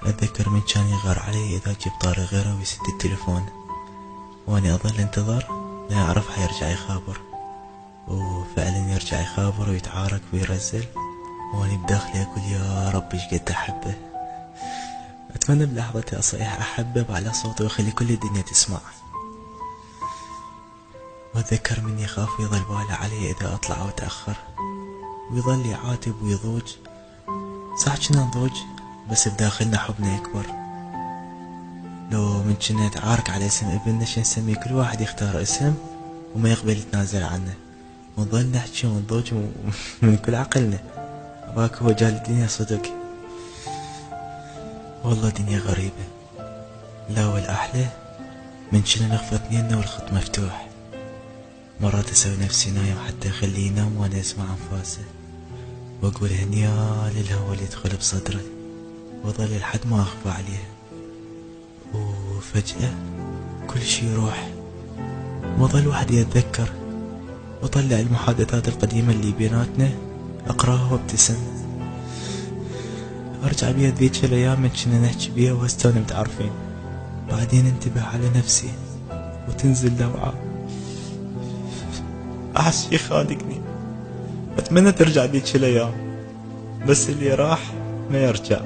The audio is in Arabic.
أتذكر من كان يغار علي إذا جيب طاري غيره ويسد التلفون، وأني أظل انتظر لا أعرف حيرجع يخابر. وفعلا يرجع يخابر ويتعارك ويرزل، وأني بداخلي أقول يا رب ايش قد أحبه. أتمنى بلحظتي أصيح أحبه على صوته وأخلي كل الدنيا تسمع. وأتذكر من يخاف ويظل باله علي إذا أطلع أو أتأخر، ويظل يعاتب ويضوج. صح كنا نضوج بس بداخلنا حبنا يكبر. لو من كنا نتعارك على اسم ابننا شو نسميه، كل واحد يختار اسم وما يقبل يتنازل عنه، ونظل نحكي ونضوج من كل عقلنا. باك هو جال الدنيا صدق، والله دنيا غريبة. لا والأحلى من كنا نغفى اثنيننا والخط مفتوح. مرات أسوي نفسي نايم حتى أخليه ينام وأنا أسمع أنفاسه، وأقول هنيا للهوى اللي يدخل بصدره، وظل لحد ما أخفى عليه. وفجأة كل شي يروح، وظل وحدي يتذكر وطلع المحادثات القديمة اللي بيناتنا أقراها وابتسم. أرجع بيها ذيك الأيام من كنا نحكي بيها وهستونا متعارفين. بعدين انتبه على نفسي وتنزل دمعة، أحس شي خانقني. أتمنى ترجع ذيك الأيام، بس اللي راح ما يرجع.